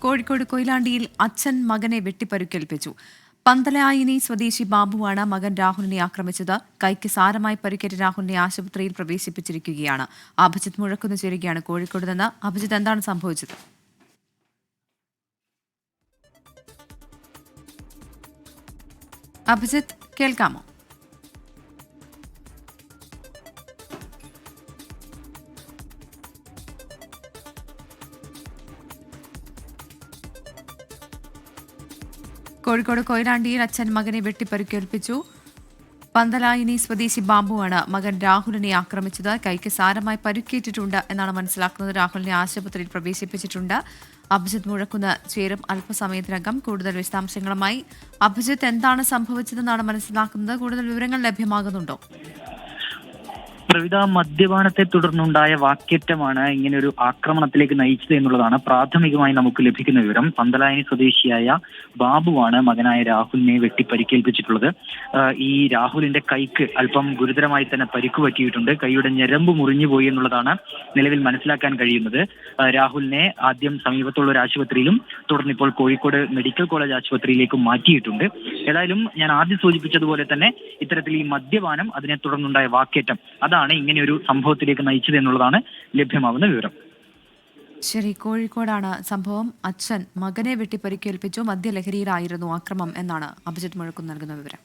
കോഴിക്കോട് കൊയിലാണ്ടിയിൽ അച്ഛൻ മകനെ വെട്ടിപ്പരുക്കേൽപ്പിച്ചു. പന്തലായിനി സ്വദേശി ബാബുവാണ് മകൻ രാഹുലിനെ ആക്രമിച്ചത്. കൈക്ക് സാരമായി പരിക്കേറ്റ രാഹുലിനെ ആശുപത്രിയിൽ പ്രവേശിപ്പിച്ചിരിക്കുകയാണ്. അഭിജിത്ത് മുഴക്കുന്ന് ചേരുകയാണ് കോഴിക്കോട് നിന്ന്. അഭിജിത്ത്, എന്താണ് സംഭവിച്ചത്? അഭിജിത്ത്, കേൾക്കാമോ? കോഴിക്കോട് കൊയിലാണ്ടിയിൽ അച്ഛൻ മകനെ വെട്ടിപ്പരുക്കേൽപ്പിച്ചു. പന്തലായിനി സ്വദേശി ബാബുവാണ് മകൻ രാഹുലിനെ ആക്രമിച്ചത്. കൈക്ക് സാരമായി പരുക്കേറ്റിട്ടുണ്ട് എന്നാണ് മനസ്സിലാക്കുന്നത്. രാഹുലിനെ ആശുപത്രിയിൽ പ്രവേശിപ്പിച്ചിട്ടുണ്ട്. അഭിജിത്ത് മുഴക്കുന്ന് ചേരും അല്പസമയത്തിനകം. കൂടുതൽ വിശദാംശങ്ങളുമായി അഭിജിത്ത്, എന്താണ് സംഭവിച്ചതെന്നാണ് മനസ്സിലാക്കുന്നത്? കൂടുതൽ വിവരങ്ങൾ ലഭ്യമാകുന്നുണ്ടോ? പ്രവിധ മദ്യപാനത്തെ തുടർന്നുണ്ടായ വാക്കേറ്റമാണ് ഇങ്ങനെ ഒരു ആക്രമണത്തിലേക്ക് നയിച്ചത് എന്നുള്ളതാണ് പ്രാഥമികമായി നമുക്ക് ലഭിക്കുന്ന വിവരം. പന്തലായനി സ്വദേശിയായ ബാബുവാണ് മകനായ രാഹുലിനെ വെട്ടിപ്പരിക്കേൽപ്പിച്ചിട്ടുള്ളത്. ഈ രാഹുലിന്റെ കൈക്ക് അല്പം ഗുരുതരമായി തന്നെ പരിക്ക് പറ്റിയിട്ടുണ്ട്. കൈയുടെ ഞരമ്പ് മുറിഞ്ഞുപോയി എന്നുള്ളതാണ് നിലവിൽ മനസ്സിലാക്കാൻ കഴിയുന്നത്. രാഹുലിനെ ആദ്യം സമീപത്തുള്ള ഒരു ആശുപത്രിയിലും തുടർന്ന് ഇപ്പോൾ കോഴിക്കോട് മെഡിക്കൽ കോളേജ് ആശുപത്രിയിലേക്കും മാറ്റിയിട്ടുണ്ട്. ഏതായാലും ഞാൻ ആദ്യം സൂചിപ്പിച്ചതുപോലെ തന്നെ ഇത്തരത്തിൽ ഈ മദ്യപാനം, അതിനെ തുടർന്നുണ്ടായ വാക്കേറ്റം, അതാണ് ഇങ്ങനെ ഒരു സംഭവത്തിലേക്ക് നയിച്ചത് എന്നുള്ളതാണ് ലഭ്യമാവുന്ന വിവരം. ശരി, കോഴിക്കോടാണ് സംഭവം. അച്ഛൻ മകനെ വെട്ടിപ്പരിക്കേൽപ്പിച്ചു. മദ്യലഹരിയിലായിരുന്നു ആക്രമം എന്നാണ് അഭിജിത്ത് മുഴക്കുന്ന് നൽകുന്ന വിവരം.